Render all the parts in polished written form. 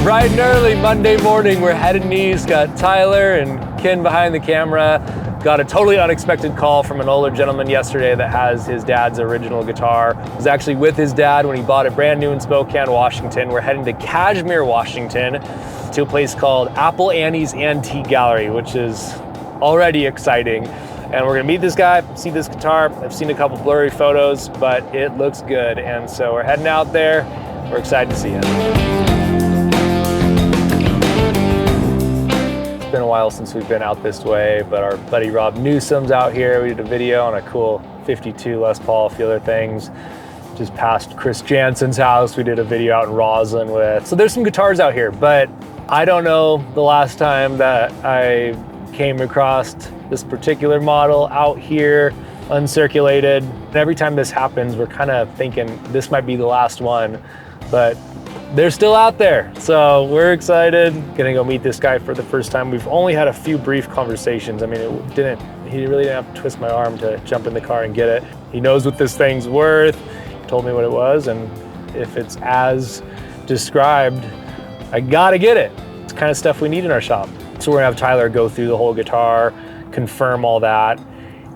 Bright and early Monday morning, we're heading east. Got Tyler and Ken behind the camera. Got a totally unexpected call from an older gentleman yesterday that has his dad's original guitar. Was actually with his dad when he bought it brand new in Spokane, Washington. We're heading to Cashmere, Washington, to a place called Apple Annie's Antique Gallery, which is already exciting. And we're gonna meet this guy, see this guitar. I've seen a couple blurry photos, but it looks good. And so we're heading out there. We're excited to see him. It's been a while since we've been out this way, but our buddy Rob Newsom's out here. We did a video on a cool 52 Les Paul, a few other things. Just past Chris Jansen's house, we did a video out in Roslyn with. So there's some guitars out here, but I don't know the last time that I came across this particular model out here, uncirculated. And every time this happens, we're kind of thinking this might be the last one, but they're still out there. So we're excited. Gonna go meet this guy for the first time. We've only had a few brief conversations. I mean, he really didn't have to twist my arm to jump in the car and get it. He knows what this thing's worth. He told me what it was, and if it's as described, I gotta get it. It's the kind of stuff we need in our shop. So we're gonna have Tyler go through the whole guitar, confirm all that,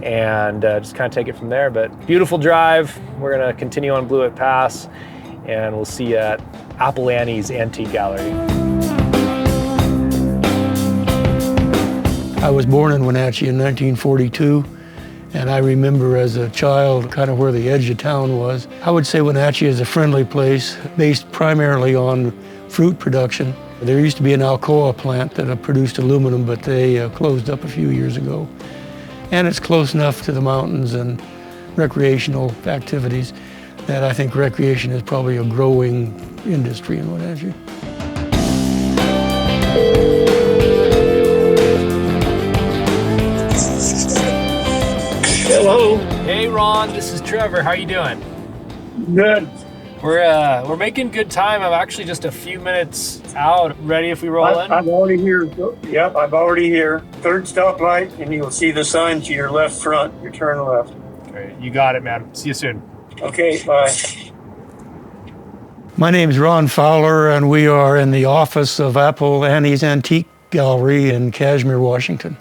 and just kind of take it from there. But beautiful drive. We're gonna continue on Blewett Pass, and we'll see you at Apple Annie's Antique Gallery. I was born in Wenatchee in 1942, and I remember as a child kind of where the edge of town was. I would say Wenatchee is a friendly place, based primarily on fruit production. There used to be an Alcoa plant that produced aluminum, but they closed up a few years ago. And it's close enough to the mountains and recreational activities that I think recreation is probably a growing industry in Wenatchee. Hello. Hey Ron, this is Trevor. How you doing? Good. We're making good time. I'm actually just a few minutes out. Ready if we roll in? I'm already here. Yep, I'm already here. Third stoplight, and you'll see the sign to your left front. You turn left. Great. You got it, man. See you soon. Okay, bye. My name is Ron Fowler, and we are in the office of Apple Annie's Antique Gallery in Cashmere, Washington.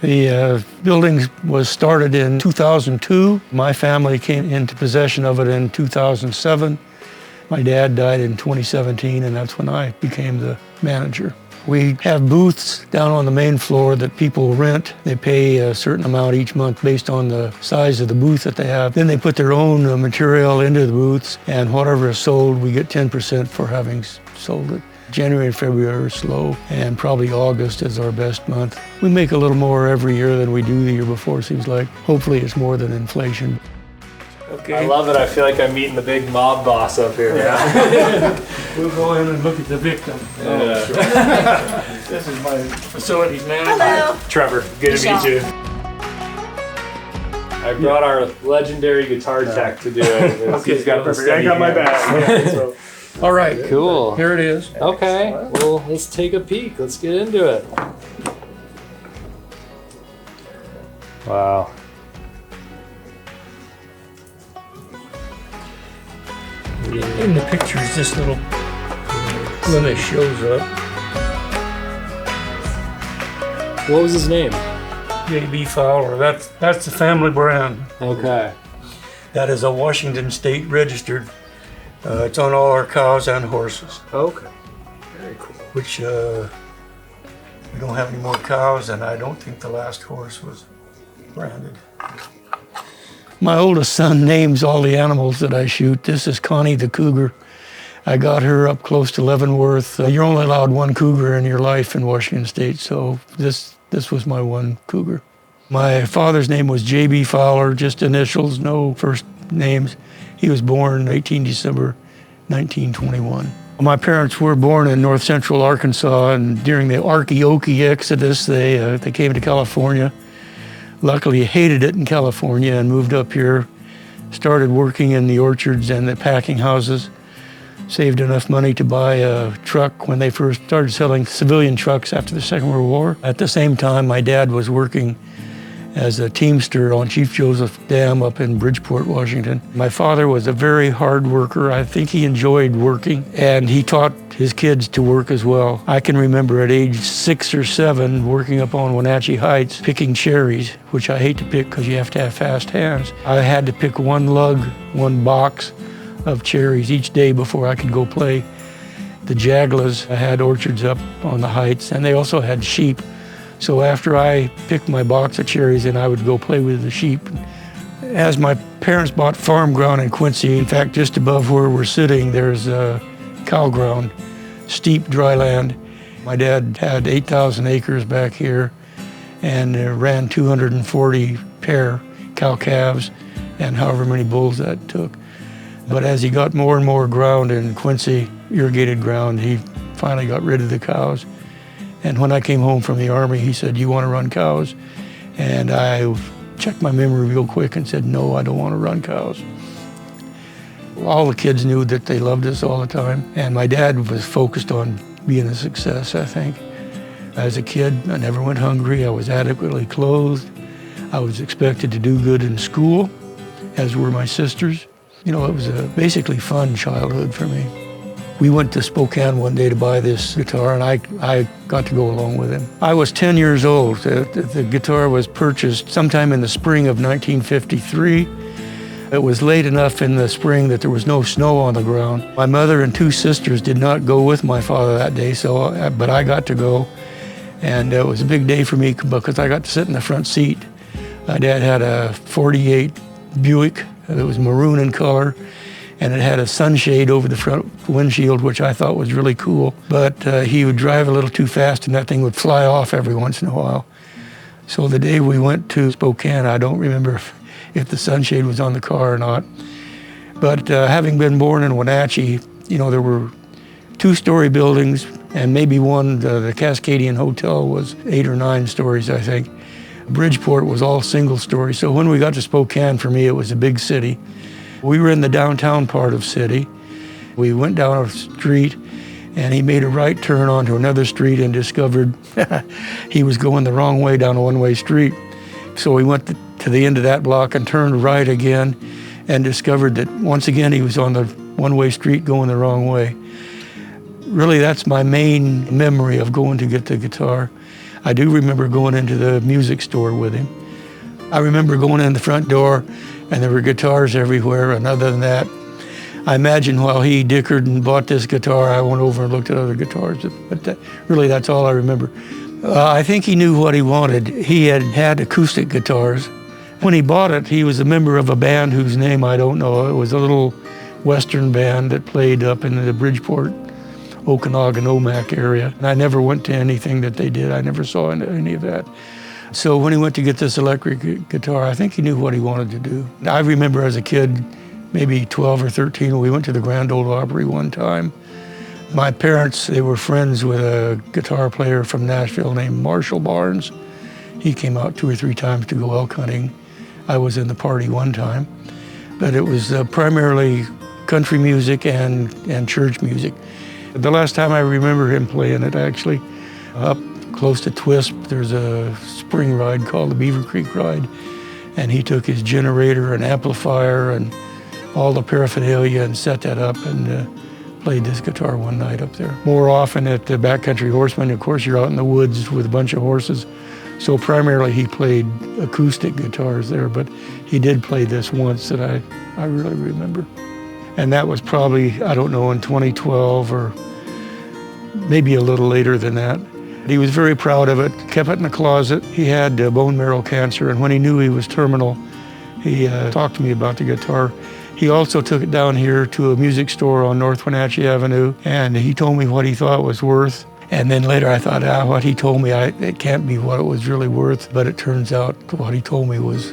The building was started in 2002. My family came into possession of it in 2007. My dad died in 2017, and that's when I became the manager. We have booths down on the main floor that people rent. They pay a certain amount each month based on the size of the booth that they have. Then they put their own material into the booths, and whatever is sold, we get 10% for having sold it. January and February are slow, and probably August is our best month. We make a little more every year than we do the year before, seems like. Hopefully it's more than inflation. Okay. I love it. I feel like I'm meeting the big mob boss up here. Yeah. We'll go in and look at the victim. Yeah. Sure. This is my facilities manager. Hello. Trevor, good to meet you. I brought our legendary guitar tech to do it. Okay, he's got perfect. I got my bag. So. All right. Cool. Here it is. Okay. Well, let's take a peek. Let's get into it. Wow. In the pictures, this little blemish shows up. What was his name? J.B. Fowler. That's the family brand. Okay. That is a Washington State registered. It's on all our cows and horses. Okay. Very cool. Which we don't have any more cows, and I don't think the last horse was branded. My oldest son names all the animals that I shoot. This is Connie the cougar. I got her up close to Leavenworth. You're only allowed one cougar in your life in Washington State, so this was my one cougar. My father's name was J.B. Fowler, just initials, no first names. He was born 18 December 1921. My parents were born in north central Arkansas, and during the Arkie-Okie exodus, they came to California. Luckily, hated it in California and moved up here, started working in the orchards and the packing houses, saved enough money to buy a truck when they first started selling civilian trucks after the Second World War. At the same time, my dad was working as a teamster on Chief Joseph Dam up in Bridgeport, Washington. My father was a very hard worker. I think he enjoyed working, and he taught his kids to work as well. I can remember at age 6 or 7 working up on Wenatchee Heights picking cherries, which I hate to pick because you have to have fast hands. I had to pick one lug, one box of cherries each day before I could go play. The Jaglas had orchards up on the heights, and they also had sheep. So after I picked my box of cherries, then I would go play with the sheep. As my parents bought farm ground in Quincy, in fact, just above where we're sitting, there's cow ground, steep dry land. My dad had 8,000 acres back here and ran 240 pair cow calves and however many bulls that took. But as he got more and more ground in Quincy, irrigated ground, he finally got rid of the cows. And when I came home from the Army, he said, "You want to run cows?" And I checked my memory real quick and said, "No, I don't want to run cows." All the kids knew that they loved us all the time. And my dad was focused on being a success, I think. As a kid, I never went hungry. I was adequately clothed. I was expected to do good in school, as were my sisters. You know, it was a basically fun childhood for me. We went to Spokane one day to buy this guitar, and I got to go along with him. I was 10 years old. The guitar was purchased sometime in the spring of 1953. It was late enough in the spring that there was no snow on the ground. My mother and 2 sisters did not go with my father that day, but I got to go. And it was a big day for me because I got to sit in the front seat. My dad had a 48 Buick. It was maroon in color, and it had a sunshade over the front windshield, which I thought was really cool. But he would drive a little too fast, and that thing would fly off every once in a while. So the day we went to Spokane, I don't remember if the sunshade was on the car or not. But having been born in Wenatchee, you know, there were 2-story buildings, and maybe one, the Cascadian Hotel was 8 or 9 stories, I think. Bridgeport was all single story. So when we got to Spokane, for me, it was a big city. We were in the downtown part of city. We went down a street, and he made a right turn onto another street and discovered he was going the wrong way down a one-way street. So we went to the end of that block and turned right again and discovered that once again he was on the one-way street going the wrong way. Really, that's my main memory of going to get the guitar. I do remember going into the music store with him. I remember going in the front door and there were guitars everywhere, and other than that, I imagine while he dickered and bought this guitar, I went over and looked at other guitars, but really that's all I remember. I think he knew what he wanted. He had acoustic guitars. When he bought it, he was a member of a band whose name I don't know. It was a little Western band that played up in the Bridgeport, Okanagan, Omak area. And I never went to anything that they did. I never saw any of that. So when he went to get this electric guitar, I think he knew what he wanted to do. I remember as a kid, maybe 12 or 13, we went to the Grand Ole Opry one time. My parents, they were friends with a guitar player from Nashville named Marshall Barnes. He came out 2 or 3 times to go elk hunting. I was in the party one time. But it was primarily country music and church music. The last time I remember him playing it, actually, up close to Twisp, there's a spring ride called the Beaver Creek Ride, and he took his generator and amplifier and all the paraphernalia and set that up and played this guitar one night up there. More often at the Backcountry Horseman, of course, you're out in the woods with a bunch of horses, so primarily he played acoustic guitars there, but he did play this once that I really remember. And that was probably, I don't know, in 2012 or maybe a little later than that. He was very proud of it, kept it in the closet. He had bone marrow cancer, and when he knew he was terminal, he talked to me about the guitar. He also took it down here to a music store on North Wenatchee Avenue, and he told me what he thought it was worth. And then later I thought, what he told me, it can't be what it was really worth, but it turns out what he told me was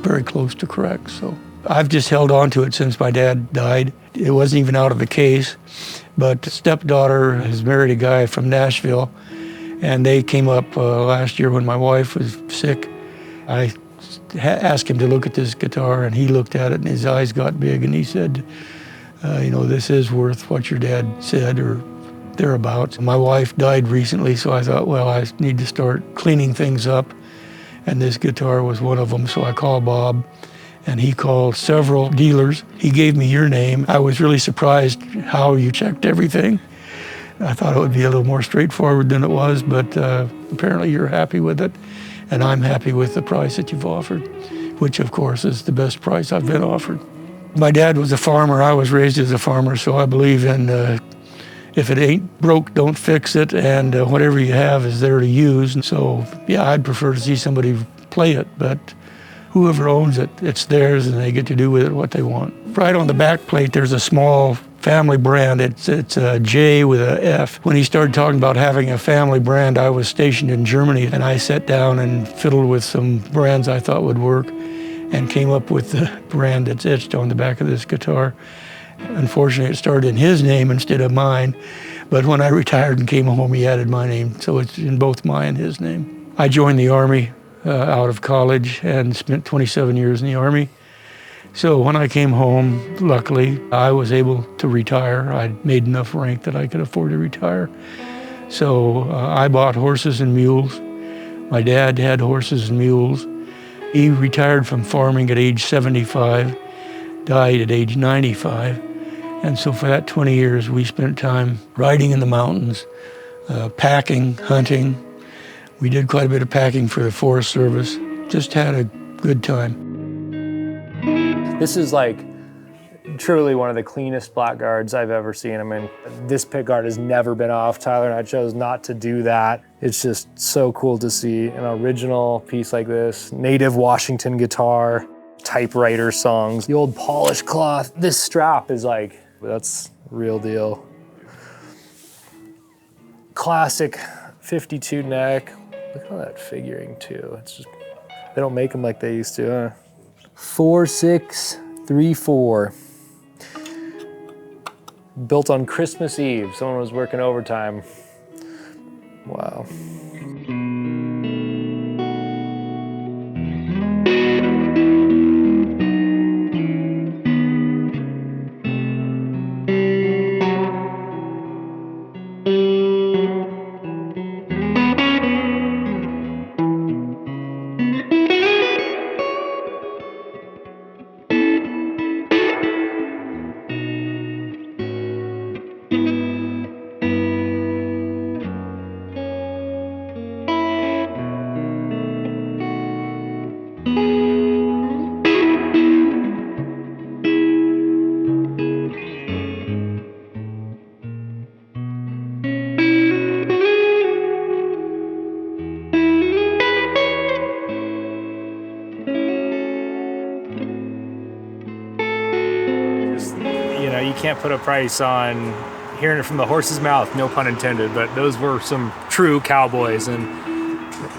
very close to correct. So I've just held on to it since my dad died. It wasn't even out of the case, but stepdaughter has married a guy from Nashville, and they came up last year when my wife was sick. I asked him to look at this guitar, and he looked at it, and his eyes got big, and he said, this is worth what your dad said, or thereabouts. My wife died recently, so I thought, well, I need to start cleaning things up, and this guitar was one of them, so I called Bob, and he called several dealers. He gave me your name. I was really surprised how you checked everything. I thought it would be a little more straightforward than it was, but apparently you're happy with it, and I'm happy with the price that you've offered, which of course is the best price I've been offered. My dad was a farmer. I was raised as a farmer, so I believe in if it ain't broke, don't fix it, and whatever you have is there to use. And so, yeah, I'd prefer to see somebody play it, but whoever owns it, it's theirs, and they get to do with it what they want. Right on the back plate, there's a small family brand. It's a J with a F. When he started talking about having a family brand, I was stationed in Germany, and I sat down and fiddled with some brands I thought would work and came up with the brand that's etched on the back of this guitar. Unfortunately, it started in his name instead of mine, but when I retired and came home, he added my name, so it's in both my and his name. I joined the Army out of college and spent 27 years in the Army. So when I came home, luckily, I was able to retire. I'd made enough rank that I could afford to retire. So I bought horses and mules. My dad had horses and mules. He retired from farming at age 75, died at age 95. And so for that 20 years, we spent time riding in the mountains, packing, hunting. We did quite a bit of packing for the Forest Service. Just had a good time. This is like truly one of the cleanest blackguards I've ever seen. I mean, this pickguard has never been off. Tyler and I chose not to do that. It's just so cool to see an original piece like this. Native Washington guitar, typewriter songs, the old polish cloth. This strap is like, that's real deal. Classic 52 neck. Look at all that figuring too. It's just, they don't make them like they used to, huh? 4634. Built on Christmas Eve. Someone was working overtime. Wow. You can't put a price on hearing it from the horse's mouth, no pun intended, but those were some true cowboys and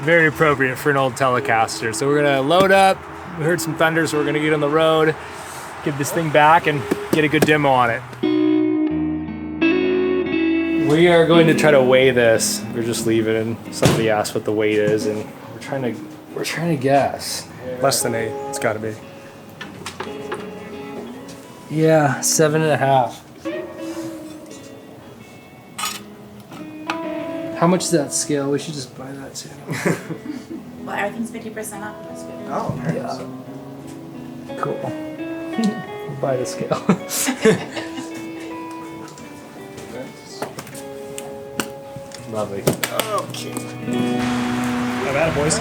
very appropriate for an old Telecaster. So we're gonna load up. We heard some thunder, so we're gonna get on the road, get this thing back and get a good demo on it. We are going to try to weigh this. We're just leaving and somebody asked what the weight is and we're trying to guess. Less than 8, it's gotta be. Yeah, 7.5. How much is that scale? We should just buy that too. Well, everything's 50% off. That's good. Oh, okay. Yeah. Cool. We'll buy the scale. Lovely. Okay. Have at it, boys.